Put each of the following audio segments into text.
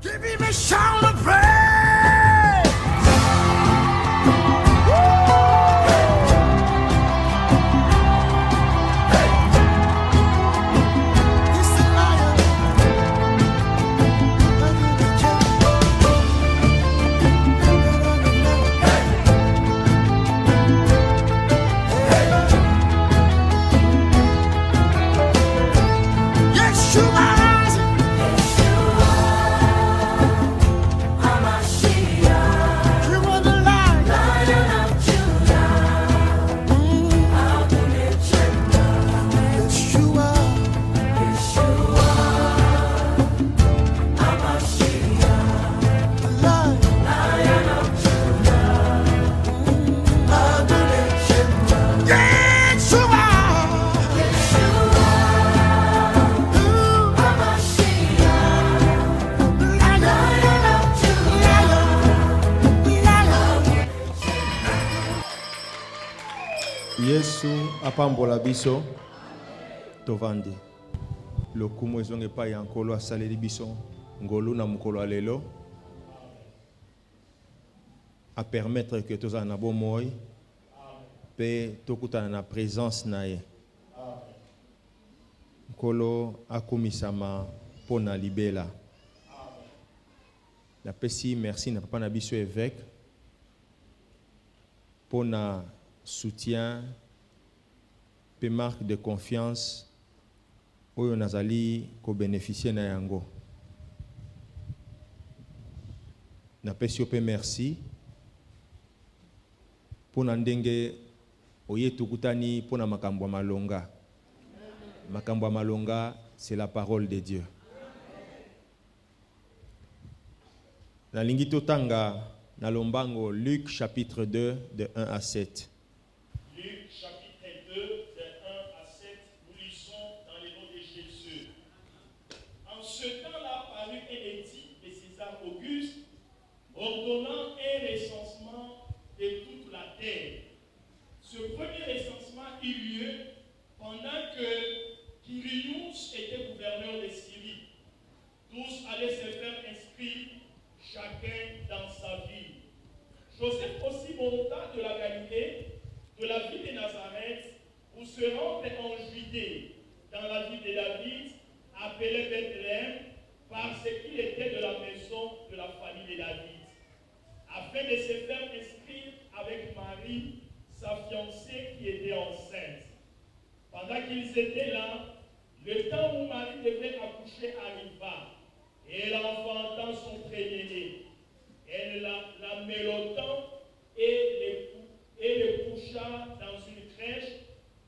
Give him a shout of praise. Yesu apambola biso tovandi lokumu ezonge pa ya nkolo asaleli biso ngolu na mukolo alelo a permettre que tozala na bomoi pe tokutana na présence na ye nkolo akumisama pona libela na pesi merci na papa na biso évêque pona soutien et marque de confiance oyo nazali ko bénéficier na yango na pesi pe merci pour na ndenge oye tukutani pour na makambo malonga c'est la parole de Dieu na lingi totanga na lombango Luc chapitre 2 de 1 à 7. Ordonnant un recensement de toute la terre. Ce premier recensement eut lieu pendant que Quirinius était gouverneur de Syrie. Tous allaient se faire inscrire, chacun dans sa ville. Joseph aussi monta de la Galilée, de la ville de Nazareth, pour se rendre en Judée, dans la ville de David, appelée Bethléem, parce qu'il était de la maison de la famille de David, afin de se faire inscrire avec Marie, sa fiancée qui était enceinte. Pendant qu'ils étaient là, le temps où Marie devait accoucher arriva, et elle enfanta son premier-né. Elle la mélota et le coucha dans une crèche,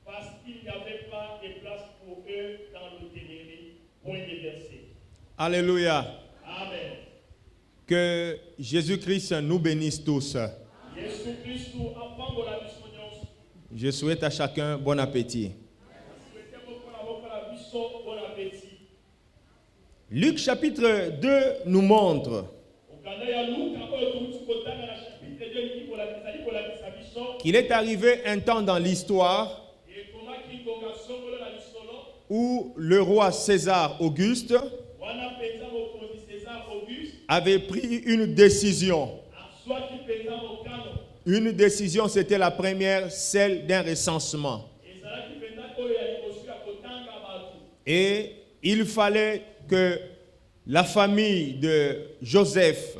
parce qu'il n'y avait pas de place pour eux dans l'hôtellerie. Point de verset. Alléluia. Amen. Que Jésus-Christ nous bénisse tous. Je souhaite à chacun bon appétit. Luc chapitre 2 nous montre qu'il est arrivé un temps dans l'histoire où le roi César Auguste avait pris une décision. Une décision, c'était la première, celle d'un recensement. Et il fallait que la famille de Joseph,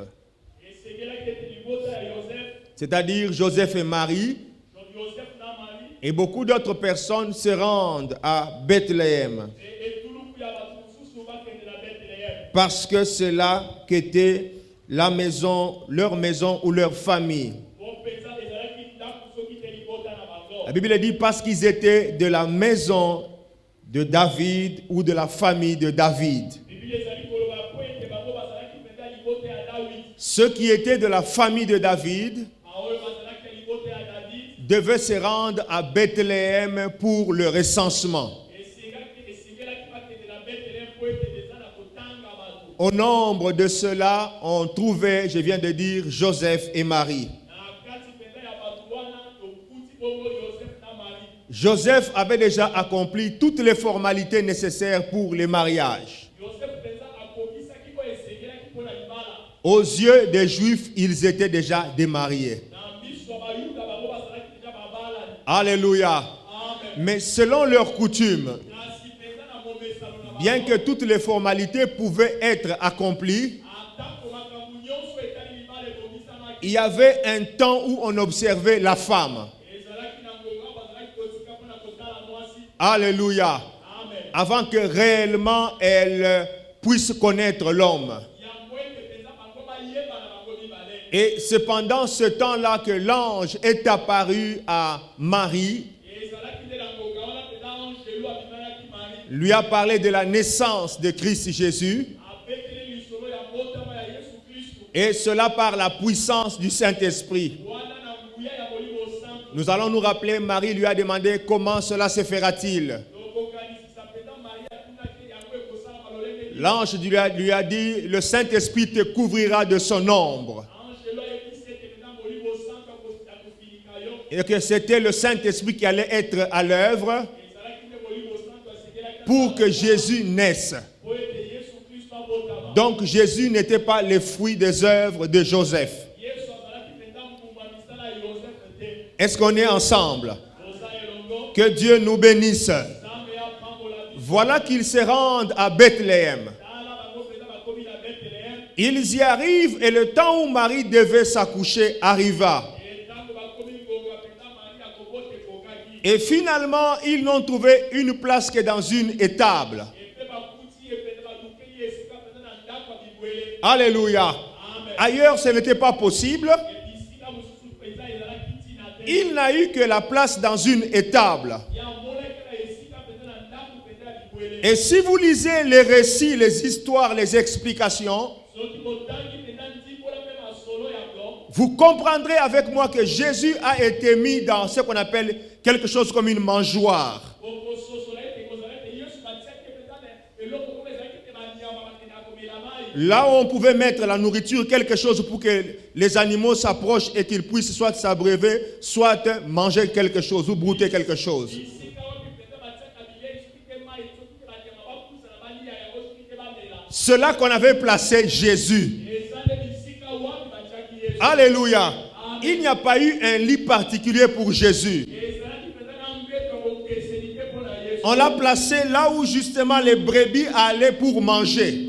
c'est-à-dire Joseph et Marie, et beaucoup d'autres personnes se rendent à Bethléem. Parce que c'est là qu'était la maison, leur maison ou leur famille. La Bible dit parce qu'ils étaient de la maison de David ou de la famille de David. Ceux qui étaient de la famille de David devaient se rendre à Bethléem pour le recensement. Au nombre de ceux-là, on trouvait, je viens de dire, Joseph et Marie. Joseph avait déjà accompli toutes les formalités nécessaires pour le mariage. Aux yeux des Juifs, ils étaient déjà démariés. Alléluia. Mais selon leurs coutumes, bien que toutes les formalités pouvaient être accomplies, il y avait un temps où on observait la femme. Alléluia. Avant que réellement elle puisse connaître l'homme. Et c'est pendant ce temps-là que l'ange est apparu à Marie, lui a parlé de la naissance de Christ Jésus, et cela par la puissance du Saint-Esprit. Nous allons nous rappeler, Marie lui a demandé comment cela se fera-t-il. L'ange lui a dit, le Saint-Esprit te couvrira de son ombre. Et que c'était le Saint-Esprit qui allait être à l'œuvre pour que Jésus naisse. Donc Jésus n'était pas le fruit des œuvres de Joseph. Est-ce qu'on est ensemble? Que Dieu nous bénisse. Voilà qu'ils se rendent à Bethléem. Ils y arrivent et le temps où Marie devait s'accoucher arriva. Et finalement, ils n'ont trouvé une place que dans une étable. Alléluia. Ailleurs, ce n'était pas possible. Il n'a eu que la place dans une étable. Et si vous lisez les récits, les histoires, les explications, vous comprendrez avec moi que Jésus a été mis dans ce qu'on appelle quelque chose comme une mangeoire. Là où on pouvait mettre la nourriture, quelque chose pour que les animaux s'approchent et qu'ils puissent soit s'abreuver, soit manger quelque chose ou brouter quelque chose. C'est là qu'on avait placé Jésus. Alléluia. Il n'y a pas eu un lit particulier pour Jésus. On l'a placé là où justement les brebis allaient pour manger.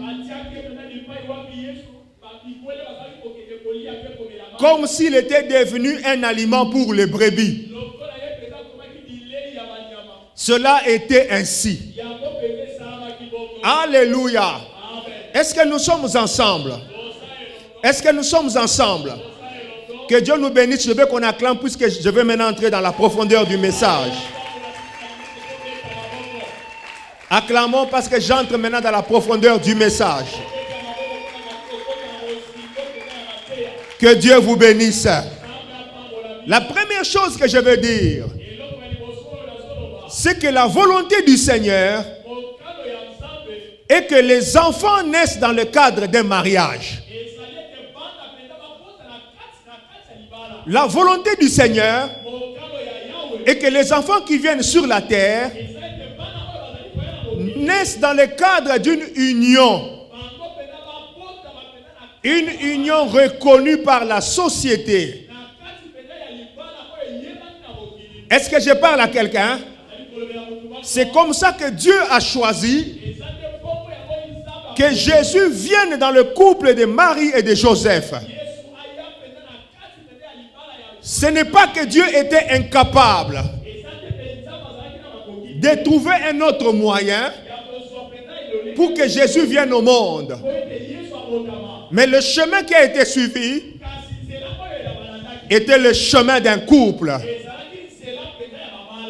Comme s'il était devenu un aliment pour les brebis. Cela était ainsi. Alléluia. Est-ce que nous sommes ensemble? Est-ce que nous sommes ensemble? Que Dieu nous bénisse. Je veux qu'on acclame puisque je vais maintenant entrer dans la profondeur du message. Acclamons parce que j'entre maintenant dans la profondeur du message. Que Dieu vous bénisse. La première chose que je veux dire, c'est que la volonté du Seigneur est que les enfants naissent dans le cadre d'un mariage. La volonté du Seigneur est que les enfants qui viennent sur la terre naissent dans le cadre d'une union. Une union reconnue par la société. Est-ce que je parle à quelqu'un? C'est comme ça que Dieu a choisi que Jésus vienne dans le couple de Marie et de Joseph. Ce n'est pas que Dieu était incapable de trouver un autre moyen pour que Jésus vienne au monde. Mais le chemin qui a été suivi était le chemin d'un couple.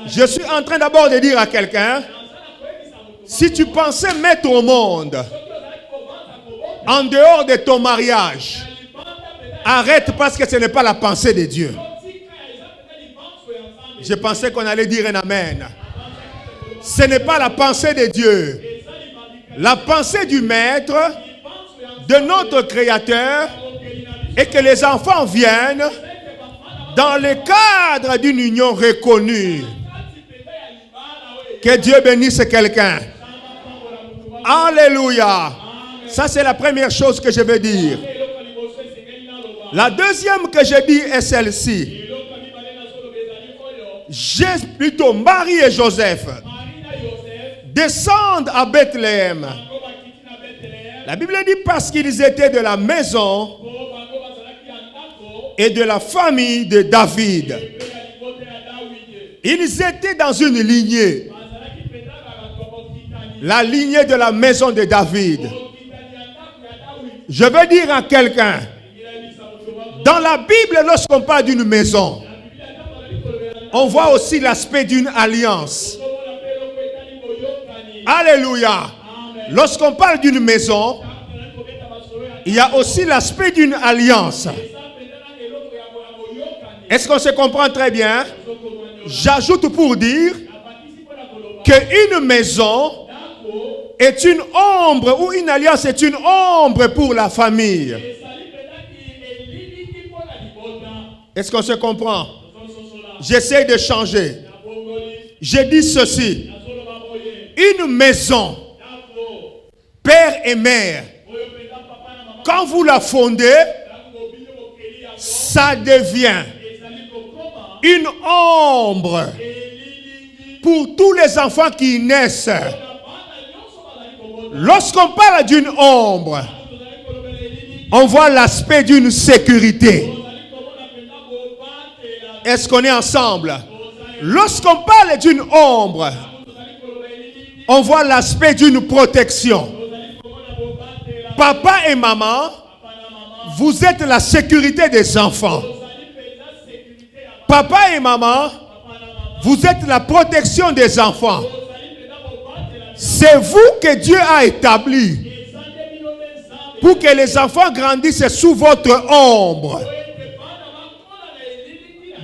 Je suis en train d'abord de dire à quelqu'un, si tu pensais mettre au monde en dehors de ton mariage, arrête parce que ce n'est pas la pensée de Dieu. Je pensais qu'on allait dire un amen. Ce n'est pas la pensée de Dieu. La pensée du Maître, de notre Créateur, est que les enfants viennent dans le cadre d'une union reconnue. Que Dieu bénisse quelqu'un. Alléluia. Ça, c'est la première chose que je veux dire. La deuxième que je dis est celle-ci. Plutôt Marie et Joseph descendent à Bethléem. La Bible dit parce qu'ils étaient de la maison et de la famille de David. Ils étaient dans une lignée. La lignée de la maison de David. Je veux dire à quelqu'un, dans la Bible, lorsqu'on parle d'une maison, on voit aussi l'aspect d'une alliance. Alléluia. Lorsqu'on parle d'une maison, il y a aussi l'aspect d'une alliance. Est-ce qu'on se comprend très bien? J'ajoute pour dire qu'une maison est une ombre, ou une alliance est une ombre pour la famille. Est-ce qu'on se comprend? J'essaie de changer. J'ai dit ceci. Une maison, père et mère, quand vous la fondez, ça devient une ombre pour tous les enfants qui naissent. Lorsqu'on parle d'une ombre, on voit l'aspect d'une sécurité. Est-ce qu'on est ensemble? Lorsqu'on parle d'une ombre, on voit l'aspect d'une protection. Papa et maman, vous êtes la sécurité des enfants. Papa et maman, vous êtes la protection des enfants. C'est vous que Dieu a établi pour que les enfants grandissent sous votre ombre.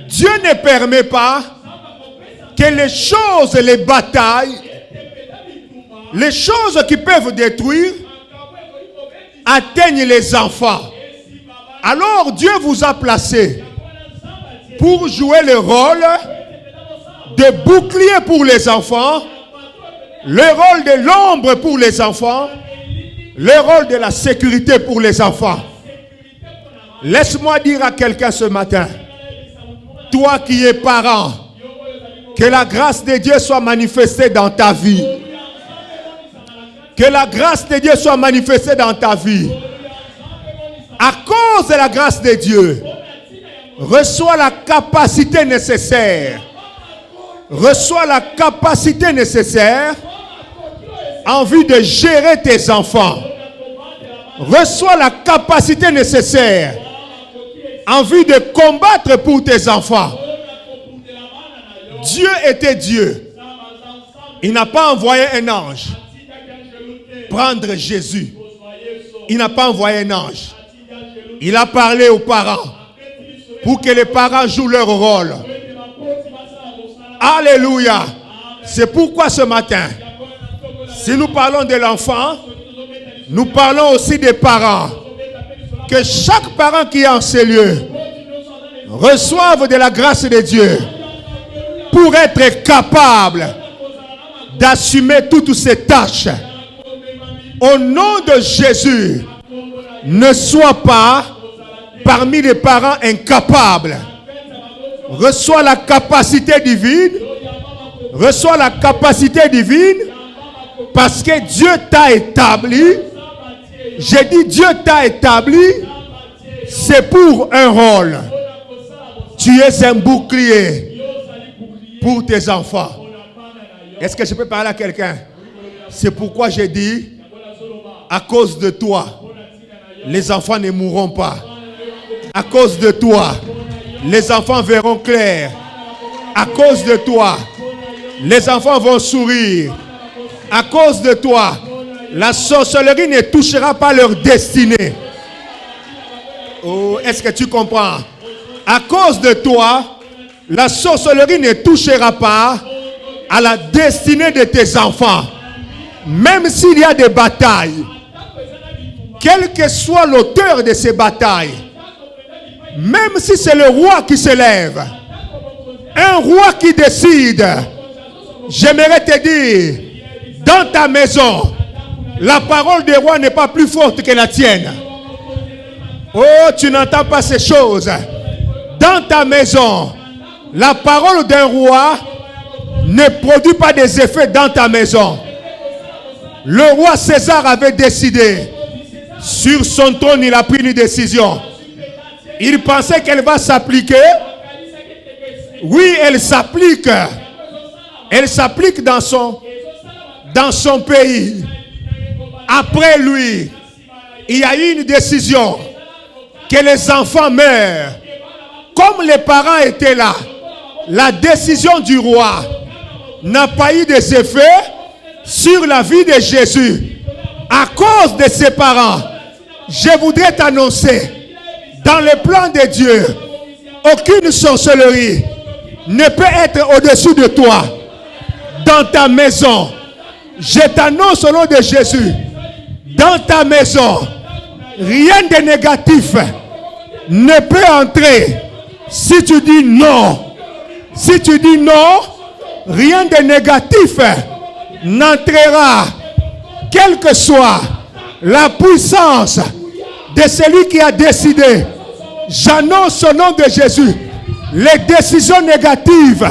Dieu ne permet pas que les choses, les batailles, les choses qui peuvent détruire atteignent les enfants. Alors Dieu vous a placé pour jouer le rôle de bouclier pour les enfants, le rôle de l'ombre pour les enfants, le rôle de la sécurité pour les enfants. Laisse-moi dire à quelqu'un ce matin, toi qui es parent, que la grâce de Dieu soit manifestée dans ta vie. Que la grâce de Dieu soit manifestée dans ta vie. À cause de la grâce de Dieu, reçois la capacité nécessaire. Reçois la capacité nécessaire en vue de gérer tes enfants. Reçois la capacité nécessaire en vue de combattre pour tes enfants. Dieu était Dieu. Il n'a pas envoyé un ange prendre Jésus. Il n'a pas envoyé un ange. Il a parlé aux parents pour que les parents jouent leur rôle. Alléluia. C'est pourquoi ce matin, si nous parlons de l'enfant, nous parlons aussi des parents. Que chaque parent qui est en ces lieux reçoive de la grâce de Dieu pour être capable d'assumer toutes ces tâches. Au nom de Jésus, ne sois pas parmi les parents incapables. Reçois la capacité divine. Reçois la capacité divine parce que Dieu t'a établi. J'ai dit Dieu t'a établi. C'est pour un rôle. Tu es un bouclier pour tes enfants. Est-ce que je peux parler à quelqu'un? C'est pourquoi j'ai dit, à cause de toi, les enfants ne mourront pas. À cause de toi, les enfants verront clair. À cause de toi, les enfants vont sourire. À cause de toi, la sorcellerie ne touchera pas leur destinée. Oh, est-ce que tu comprends? À cause de toi, la sorcellerie ne touchera pas à la destinée de tes enfants. Même s'il y a des batailles, quel que soit l'auteur de ces batailles, même si c'est le roi qui se lève, un roi qui décide, j'aimerais te dire, dans ta maison, la parole des rois n'est pas plus forte que la tienne. Oh, tu n'entends pas ces choses. Dans ta maison, la parole d'un roi ne produit pas des effets dans ta maison. Le roi César avait décidé. Sur son trône, il a pris une décision. Il pensait qu'elle va s'appliquer. Oui, elle s'applique. Elle s'applique dans son pays. Après lui, il y a eu une décision que les enfants meurent. Comme les parents étaient là, la décision du roi n'a pas eu des effets sur la vie de Jésus. À cause de ses parents, je voudrais t'annoncer, dans le plan de Dieu, aucune sorcellerie ne peut être au-dessus de toi. Dans ta maison, je t'annonce au nom de Jésus, dans ta maison, rien de négatif ne peut entrer. Si tu dis non, rien de négatif n'entrera, quelle que soit la puissance de celui qui a décidé. J'annonce au nom de Jésus, les décisions négatives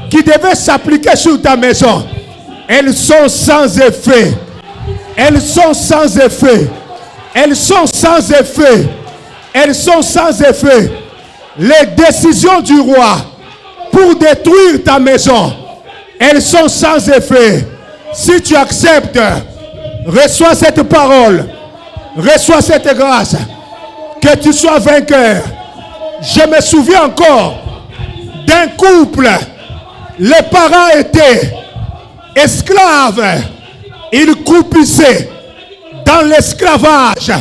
qui devaient s'appliquer sur ta maison, elles sont sans effet. Elles sont sans effet. Elles sont sans effet. Elles sont sans effet. Les décisions du roi pour détruire ta maison, elles sont sans effet. Si tu acceptes, reçois cette parole, reçois cette grâce, que tu sois vainqueur. Je me souviens encore d'un couple, les parents étaient esclaves, ils croupissaient dans l'esclavage,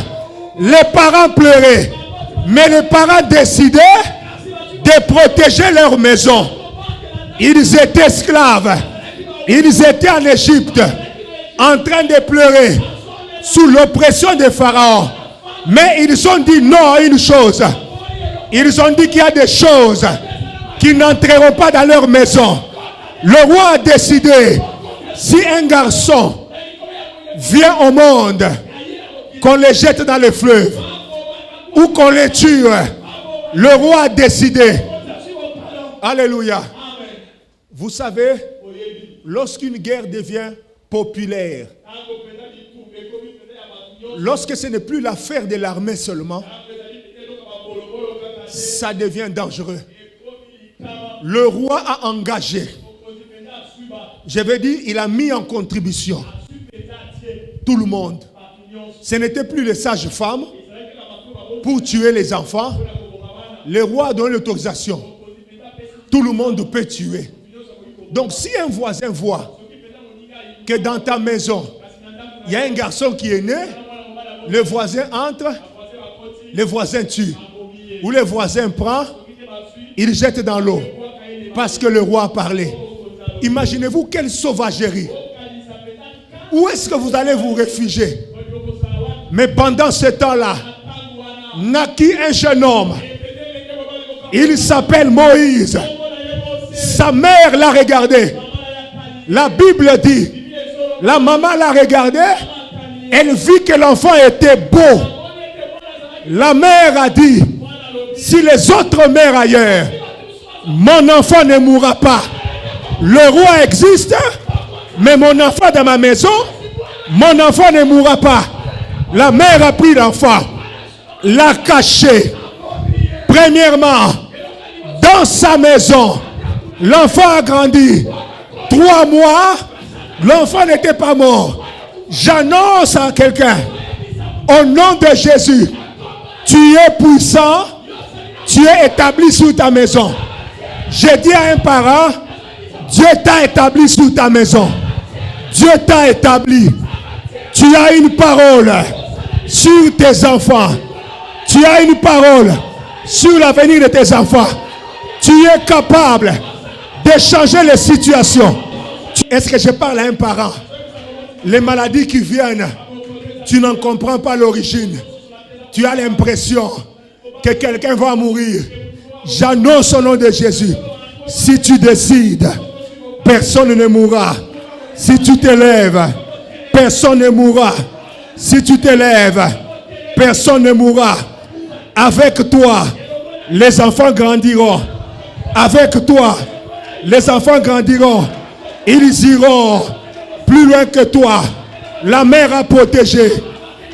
les parents pleuraient, mais les parents décidaient de protéger leur maison. Ils étaient esclaves, ils étaient en Égypte, en train de pleurer sous l'oppression des pharaons. Mais ils ont dit non à une chose. Ils ont dit qu'il y a des choses qui n'entreront pas dans leur maison. Le roi a décidé, si un garçon vient au monde, qu'on le jette dans le fleuve ou qu'on le tue. Le roi a décidé. Alléluia. Vous savez, lorsqu'une guerre devient populaire, lorsque ce n'est plus l'affaire de l'armée seulement, ça devient dangereux. Le roi a engagé, je veux dire, il a mis en contribution tout le monde. Ce n'était plus les sages-femmes pour tuer les enfants. Le roi a donné l'autorisation. Tout le monde peut tuer. Donc si un voisin voit que dans ta maison, il y a un garçon qui est né, le voisin entre, le voisin tue. Ou le voisin prend, il jette dans l'eau. Parce que le roi a parlé. Imaginez-vous quelle sauvagerie. Où est-ce que vous allez vous réfugier? Mais pendant ce temps-là, naquit un jeune homme. Il s'appelle Moïse. Sa mère l'a regardé. La Bible dit, la maman l'a regardé. Elle vit que l'enfant était beau. La mère a dit, si les autres meurent ailleurs, mon enfant ne mourra pas. Le roi existe, mais mon enfant dans ma maison, mon enfant ne mourra pas. La mère a pris l'enfant, l'a caché. Premièrement, dans sa maison, l'enfant a grandi. 3 mois, l'enfant n'était pas mort. J'annonce à quelqu'un, au nom de Jésus, tu es puissant, tu es établi sur ta maison. J'ai dit à un parent, Dieu t'a établi sur ta maison. Dieu t'a établi. Tu as une parole sur tes enfants. Tu as une parole sur l'avenir de tes enfants. Tu es capable de changer les situations. Est-ce que je parle à un parent? Les maladies qui viennent, tu n'en comprends pas l'origine. Tu as l'impression que quelqu'un va mourir. J'annonce au nom de Jésus. Si tu décides, personne ne mourra. Si tu te lèves, personne ne mourra. Si tu te lèves, personne ne mourra. Avec toi, les enfants grandiront. Avec toi, les enfants grandiront. Ils iront plus loin que toi. La mère a protégé.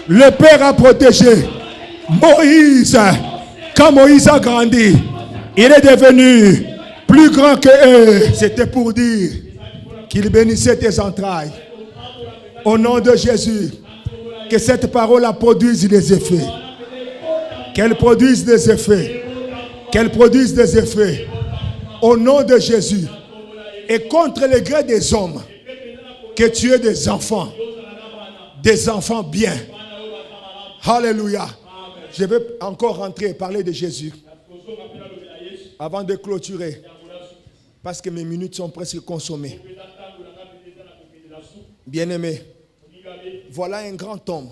Le père a protégé. Moïse, quand Moïse a grandi, il est devenu plus grand que eux. C'était pour dire qu'il bénissait tes entrailles. Au nom de Jésus, que cette parole produise des effets. Qu'elle produise des effets. Qu'elle produise des effets. Au nom de Jésus. Et contre les gré des hommes, que tu aies des enfants bien. Alléluia. Je vais encore rentrer et parler de Jésus avant de clôturer, parce que mes minutes sont presque consommées. Bien-aimés, voilà un grand homme,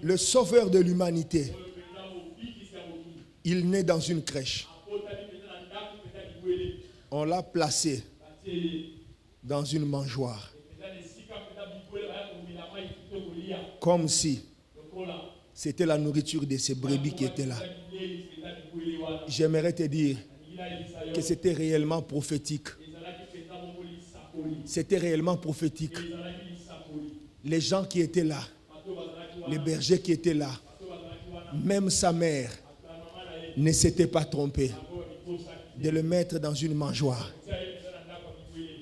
le sauveur de l'humanité. Il naît dans une crèche. On l'a placé dans une mangeoire, comme si c'était la nourriture de ces brebis qui étaient là. J'aimerais te dire que c'était réellement prophétique. C'était réellement prophétique. Les gens qui étaient là, les bergers qui étaient là, même sa mère ne s'était pas trompée de le mettre dans une mangeoire.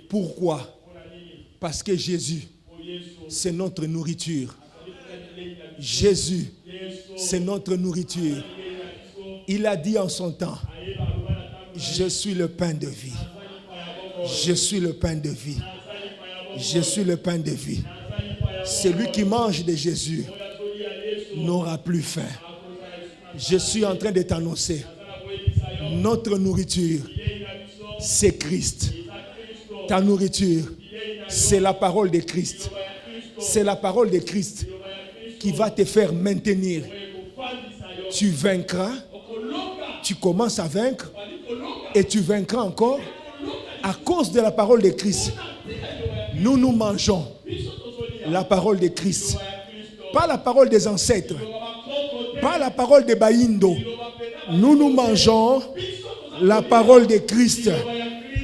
Pourquoi? Parce que Jésus, c'est notre nourriture. Jésus, c'est notre nourriture. Il a dit en son temps, je suis le pain de vie. Je suis le pain de vie. Je suis le pain de vie. Celui qui mange de Jésus n'aura plus faim. Je suis en train de t'annoncer, notre nourriture, c'est Christ. Ta nourriture, c'est la parole de Christ. C'est la parole de Christ qui va te faire maintenir. Tu vaincras, tu commences à vaincre et tu vaincras encore à cause de la parole de Christ. Nous mangeons la parole de Christ, pas la parole des ancêtres, pas la parole de Baïndo. Nous mangeons la parole de Christ.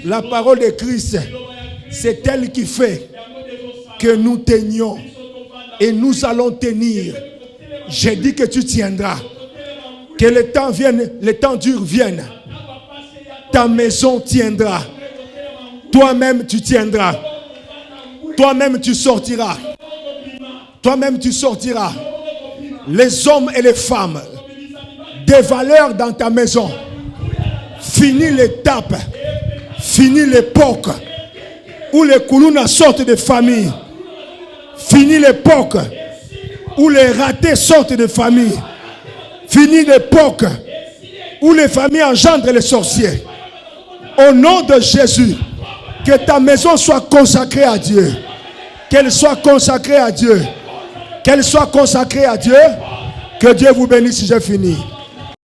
La parole de Christ, c'est elle qui fait que nous tenions et nous allons tenir. J'ai dit que tu tiendras. Que le temps vienne, le temps dur vienne. Ta maison tiendra. Toi-même tu tiendras. Toi-même tu sortiras. Toi-même tu sortiras. Les hommes et les femmes des valeurs dans ta maison. Fini l'étape. Fini l'époque où les Koulouna sortent de famille. Fini l'époque où les ratés sortent de famille. Fini l'époque où les familles engendrent les sorciers. Au nom de Jésus, que ta maison soit consacrée à Dieu. Qu'elle soit consacrée à Dieu. Qu'elle soit consacrée à Dieu. Que Dieu vous bénisse, j'ai fini.